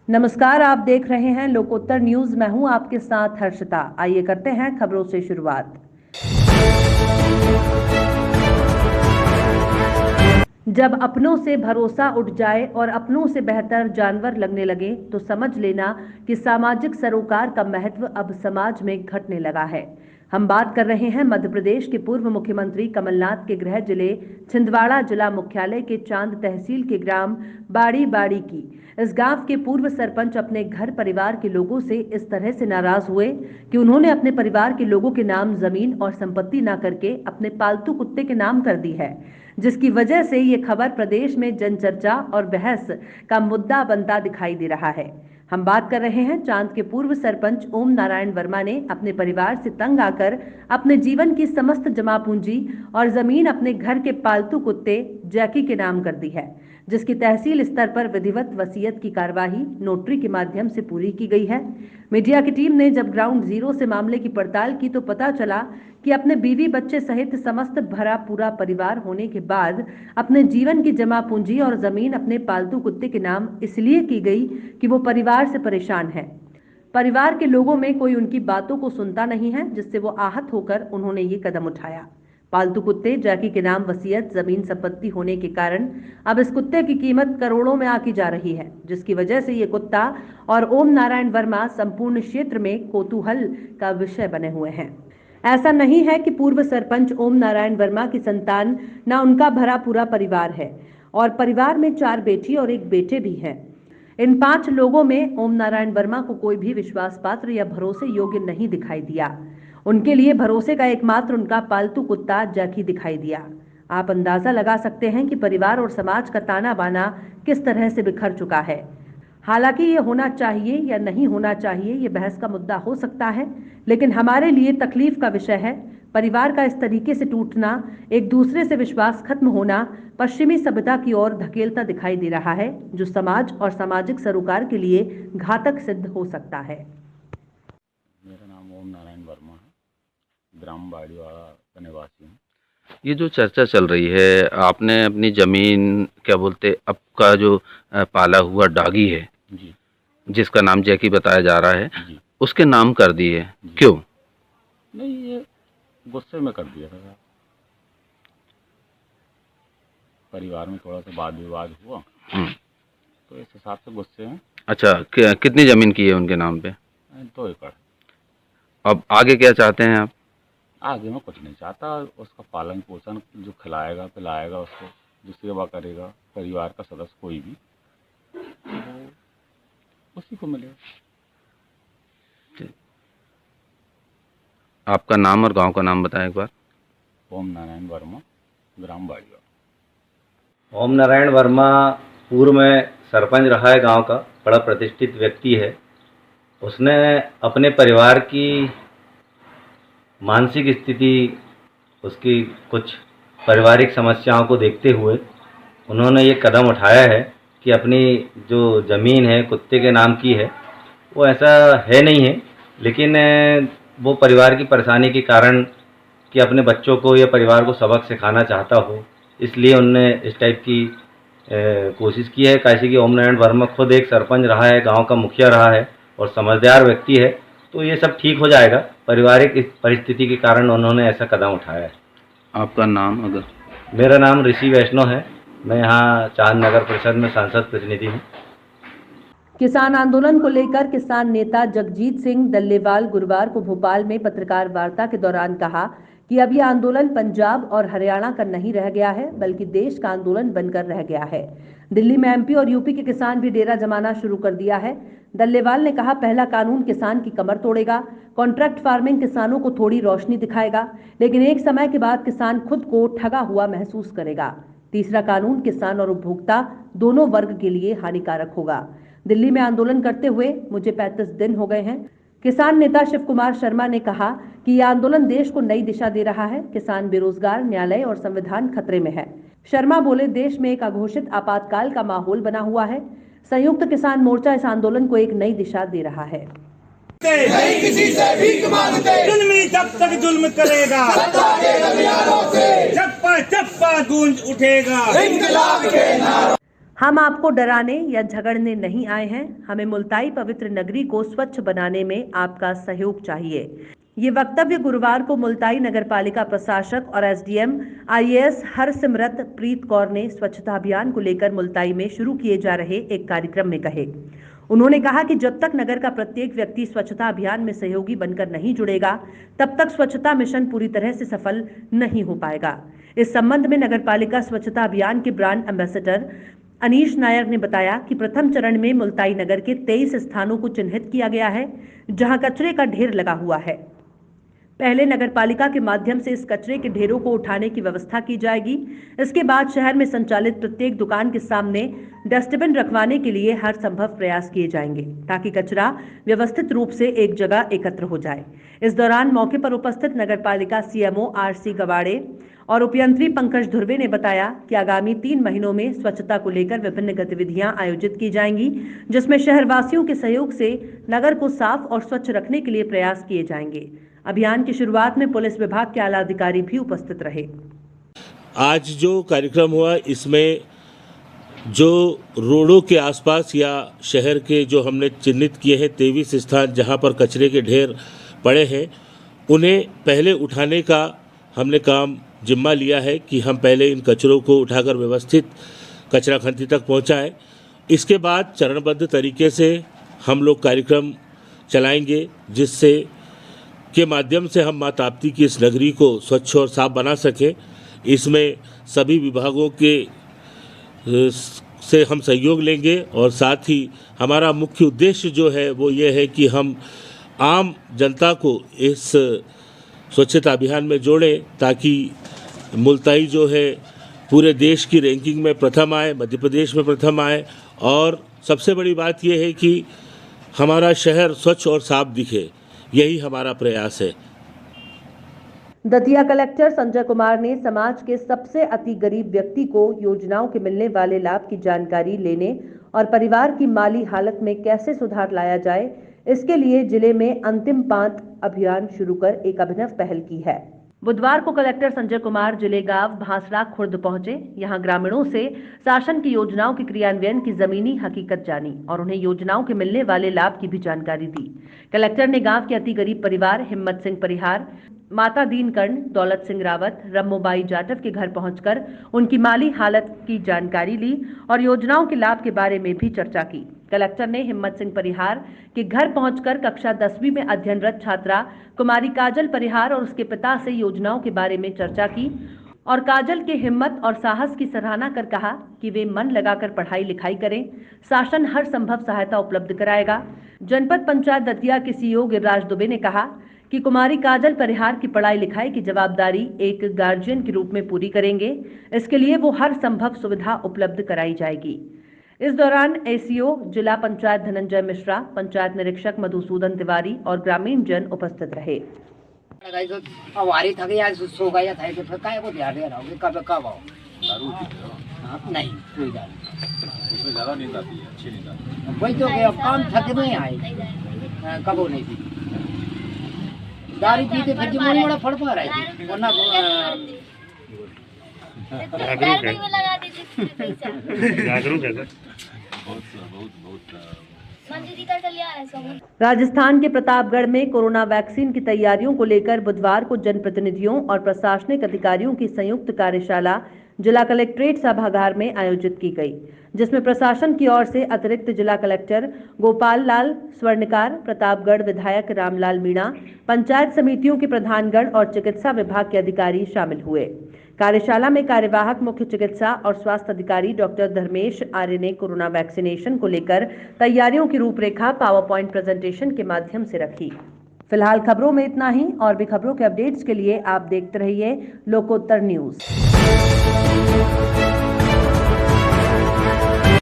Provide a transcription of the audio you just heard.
नमस्कार, आप देख रहे हैं लोकोत्तर न्यूज। मैं हूं आपके साथ हर्षिता। आइए करते हैं खबरों से शुरुआत। जब अपनों से भरोसा उठ जाए और अपनों से बेहतर जानवर लगने लगे तो समझ लेना कि सामाजिक सरोकार का महत्व अब समाज में घटने लगा है। हम बात कर रहे हैं मध्य प्रदेश के पूर्व मुख्यमंत्री कमलनाथ के गृह जिले छिंदवाड़ा जिला मुख्यालय के चांद तहसील के ग्राम बाड़ी बाड़ी की। इस गांव के पूर्व सरपंच अपने घर परिवार के लोगों से इस तरह से नाराज हुए कि उन्होंने अपने परिवार के लोगों के नाम जमीन और संपत्ति न करके अपने पालतू कुत्ते के नाम कर दी है, जिसकी वजह से ये खबर प्रदेश में जनचर्चा और बहस का मुद्दा बनता दिखाई दे रहा है। हम बात कर रहे हैं चांद के पूर्व सरपंच ओम नारायण वर्मा ने अपने परिवार से तंग आकर अपने जीवन की समस्त जमा पूंजी और जमीन अपने घर के पालतू कुत्ते जैकी के नाम कर दी है, जिसकी तहसील स्तर पर विधिवत वसीयत की कार्यवाही नोटरी के माध्यम से पूरी की गई है। मीडिया की टीम ने जब ग्राउंड जीरो से मामले की पड़ताल की तो पता चला कि अपने बीवी बच्चे सहित समस्त भरा पूरा परिवार होने के बाद अपने जीवन की जमा पूंजी और जमीन अपने पालतू कुत्ते के नाम इसलिए की गई कि वो परिवार से परेशान है। परिवार के लोगों में कोई उनकी बातों को सुनता नहीं है, जिससे वो आहत होकर उन्होंने ये कदम उठाया। पालतू कुत्ते जैकी के नाम वसीयत जमीन संपत्ति होने के कारण अब इस कुत्ते की कीमत करोड़ों में आकी जा रही है, जिसकी वजह से ये कुत्ता और ओम नारायण वर्मा संपूर्ण क्षेत्र में कौतूहल का विषय बने हुए हैं। ऐसा नहीं है कि पूर्व सरपंच ओम नारायण वर्मा की संतान न उनका भरा पूरा परिवार है और परिवार में 4 बेटी और 1 बेटे भी हैं। इन 5 लोगों में ओम नारायण वर्मा को कोई भी विश्वास पात्र या भरोसे योग्य नहीं दिखाई दिया। उनके लिए भरोसे का एकमात्र उनका पालतू कुत्ता जैकी दिखाई दिया। आप अंदाजा लगा सकते हैं कि परिवार और समाज का ताना बाना किस तरह से बिखर चुका है। हालांकि ये होना चाहिए या नहीं होना चाहिए ये बहस का मुद्दा हो सकता है, लेकिन हमारे लिए तकलीफ का विषय है परिवार का इस तरीके से टूटना, एक दूसरे से विश्वास खत्म होना पश्चिमी सभ्यता की ओर धकेलता दिखाई दे रहा है, जो समाज और सामाजिक सरोकार के लिए घातक सिद्ध हो सकता है। मेरा नाम ओम नारायण वर्मा है, ग्राम बाड़ीवाड़ा का निवासी हूँ। ये जो चर्चा चल रही है, आपने अपनी जमीन क्या बोलते आपका जो पाला हुआ डॉगी है जी जिसका नाम जैकी बताया जा रहा है जी उसके नाम कर दी है, जी। क्यों? नहीं, ये गुस्से में कर दिया था। परिवार में थोड़ा सा वाद विवाद हुआ तो इस हिसाब से गुस्से में। अच्छा, कितनी ज़मीन की है उनके नाम पे? 2 एकड़। अब आगे क्या चाहते हैं आप? आगे मैं कुछ नहीं चाहता, उसका पालन पोषण जो खिलाएगा पिलाएगा, उसको जो सेवा करेगा परिवार का सदस्य कोई भी, वो उसी को मिलेगा। आपका नाम और गांव का नाम बताएं एक बार। ओम नारायण वर्मा, ग्राम बाड़ीवाड़ा। ओम नारायण वर्मा पूर्व में सरपंच रहा है गांव का, बड़ा प्रतिष्ठित व्यक्ति है। उसने अपने परिवार की मानसिक स्थिति, उसकी कुछ पारिवारिक समस्याओं को देखते हुए उन्होंने ये कदम उठाया है कि अपनी जो ज़मीन है कुत्ते के नाम की है, वो ऐसा है नहीं है, लेकिन वो परिवार की परेशानी के कारण कि अपने बच्चों को या परिवार को सबक सिखाना चाहता हो, इसलिए उनने इस टाइप की कोशिश की है। कैसे कि ओम नारायण वर्मा खुद एक सरपंच रहा है, गांव का मुखिया रहा है और समझदार व्यक्ति है, तो ये सब ठीक हो जाएगा। पारिवारिक परिस्थिति के कारण उन्होंने ऐसा कदम उठाया है। आपका नाम? अगर मेरा नाम ऋषि वैष्णव है, मैं यहाँ चांद नगर परिषद में सांसद प्रतिनिधि हूँ। किसान आंदोलन को लेकर किसान नेता जगजीत सिंह दल्लेवाल गुरुवार को भोपाल में पत्रकार वार्ता के दौरान कहा कि अब यह आंदोलन पंजाब और हरियाणा का नहीं रह गया है, बल्कि देश का आंदोलन बनकर रह गया है। दिल्ली में एमपी और यूपी के किसान भी डेरा जमाना शुरू कर दिया है। दल्लेवाल ने कहा, पहला कानून किसान की कमर तोड़ेगा, कॉन्ट्रैक्ट फार्मिंग किसानों को थोड़ी रोशनी दिखाएगा, लेकिन एक समय के बाद किसान खुद को ठगा हुआ महसूस करेगा। तीसरा कानून किसान और उपभोक्ता दोनों वर्ग के लिए हानिकारक होगा। दिल्ली में आंदोलन करते हुए मुझे 35 दिन हो गए हैं। किसान नेता शिव कुमार शर्मा ने कहा कि यह आंदोलन देश को नई दिशा दे रहा है। किसान बेरोजगार, न्यायालय और संविधान खतरे में है। शर्मा बोले, देश में एक अघोषित आपातकाल का माहौल बना हुआ है। संयुक्त किसान मोर्चा इस आंदोलन को एक नई दिशा दे रहा है। नहीं किसी से भीख मांगते, जुल्मी जब तक जुल्म करेगा, जप्पा जप्पा गूंज उठेगा इंकलाब के नारों। हम आपको डराने या झगड़ने नहीं आए हैं, हमें मुल्ताई पवित्र नगरी को स्वच्छ बनाने में आपका सहयोग चाहिए। ये वक्तव्य गुरुवार को मुल्ताई नगरपालिका प्रशासक और एसडीएम आईएएस हरसिमरत प्रीत कौर ने स्वच्छता अभियान को लेकर मुल्ताई में शुरू किए जा रहे एक कार्यक्रम में कहे। उन्होंने कहा कि जब तक नगर का प्रत्येक व्यक्ति स्वच्छता अभियान में सहयोगी बनकर नहीं जुड़ेगा, तब तक स्वच्छता मिशन पूरी तरह से सफल नहीं हो पाएगा। इस संबंध में नगरपालिका स्वच्छता अभियान के ब्रांड एम्बेसडर अनीश नायर ने बताया कि प्रथम चरण में मुल्ताई नगर के 23 स्थानों को चिन्हित किया गया है, जहां कचरे का ढेर लगा हुआ है। पहले नगरपालिका के माध्यम से इस कचरे के ढेरों को उठाने की व्यवस्था की जाएगी। इसके बाद शहर में संचालित प्रत्येक दुकान के सामने डस्टबिन रखवाने के लिए हर संभव प्रयास किए जाएंगे, ताकि कचरा व्यवस्थित रूप से एक जगह एकत्र हो जाए। इस दौरान मौके पर उपस्थित नगरपालिका सीएमओ आरसी गवाड़े और उपयंत्री पंकज धुर्वे ने बताया कि आगामी 3 महीनों में स्वच्छता को लेकर विभिन्न गतिविधियां आयोजित की जाएंगी, जिसमें शहरवासियों के सहयोग से नगर को साफ और स्वच्छ रखने के लिए प्रयास किए जाएंगे। अभियान की शुरुआत में पुलिस विभाग के आला अधिकारी भी उपस्थित रहे। आज जो कार्यक्रम हुआ, इसमें जो रोडों के आसपास या शहर के जो हमने चिन्हित किए हैं 23 स्थान जहां पर कचरे के ढेर पड़े हैं, उन्हें पहले उठाने का हमने काम जिम्मा लिया है कि हम पहले इन कचरों को उठाकर व्यवस्थित कचरा खंती तक पहुंचाएं। इसके बाद चरणबद्ध तरीके से हम लोग कार्यक्रम चलाएंगे, जिससे के माध्यम से हम माँ ताप्ती की इस नगरी को स्वच्छ और साफ बना सकें। इसमें सभी विभागों के से हम सहयोग लेंगे और साथ ही हमारा मुख्य उद्देश्य जो है वो ये है कि हम आम जनता को इस स्वच्छता अभियान में जोड़ें, ताकि मुल्ताई जो है पूरे देश की रैंकिंग में प्रथम आए, मध्य प्रदेश में प्रथम आए, और सबसे बड़ी बात ये है कि हमारा शहर स्वच्छ और साफ दिखे। यही हमारा प्रयास है। दतिया कलेक्टर संजय कुमार ने समाज के सबसे अति गरीब व्यक्ति को योजनाओं के मिलने वाले लाभ की जानकारी लेने और परिवार की माली हालत में कैसे सुधार लाया जाए, इसके लिए जिले में अंतिम पांत अभियान शुरू कर एक अभिनव पहल की है। बुधवार को कलेक्टर संजय कुमार जिले गांव भांसड़ा खुर्द पहुंचे। यहां ग्रामीणों से शासन की योजनाओं के क्रियान्वयन की जमीनी हकीकत जानी और उन्हें योजनाओं के मिलने वाले लाभ की भी जानकारी दी। कलेक्टर ने गांव के अति गरीब परिवार हिम्मत सिंह परिहार, माता दीन कर्ण, दौलत सिंह रावत, रम्मोबाई जाटव के घर पहुंचकर उनकी माली हालत की जानकारी ली और योजनाओं के लाभ के बारे में भी चर्चा की। कलेक्टर ने हिम्मत सिंह परिहार के घर पहुंचकर कक्षा 10वीं में अध्ययनरत छात्रा कुमारी काजल परिहार और उसके पिता से योजनाओं के बारे में चर्चा की और काजल के हिम्मत और साहस की सराहना कर कहा कि वे मन लगाकर पढ़ाई लिखाई करें, शासन हर संभव सहायता उपलब्ध कराएगा। जनपद पंचायत दतिया के सीईओ गिरिराज दुबे ने कहा कि कुमारी काजल परिहार की पढ़ाई लिखाई की जवाबदारी एक गार्जियन के रूप में पूरी करेंगे। इसके लिए वो हर संभव सुविधा उपलब्ध कराई जाएगी। इस दौरान एसीओ जिला पंचायत धनंजय मिश्रा, पंचायत निरीक्षक मधुसूदन तिवारी और ग्रामीण जन उपस्थित रहे। हमारी थके आज सो गया था कि फिर काय को ध्यान दे रहा हूँ कब आओ नहीं कोई दारू उसमें ज़्यादा नींद आती है, अच्छी नींद आती है। वही तो कि अब काम थके नहीं आए कब नहीं थी दारू पीते फिर जीवन बड़ा फड़ पा रहा है वरना जागरूक है सर। राजस्थान के प्रतापगढ़ में कोरोना वैक्सीन की तैयारियों को लेकर बुधवार को जनप्रतिनिधियों और प्रशासनिक अधिकारियों की संयुक्त कार्यशाला जिला कलेक्ट्रेट सभागार में आयोजित की गई, जिसमें प्रशासन की ओर से अतिरिक्त जिला कलेक्टर गोपाल लाल स्वर्णकार, प्रतापगढ़ विधायक रामलाल मीणा, पंचायत समितियों के प्रधानगण और चिकित्सा विभाग के अधिकारी शामिल हुए। कार्यशाला में कार्यवाहक मुख्य चिकित्सा और स्वास्थ्य अधिकारी डॉक्टर धर्मेश आर्य ने कोरोना वैक्सीनेशन को लेकर तैयारियों की रूपरेखा पावर पॉइंट प्रेजेंटेशन के माध्यम से रखी। फिलहाल खबरों में इतना ही। और भी खबरों के अपडेट्स के लिए आप देखते रहिए लोकोत्तर न्यूज।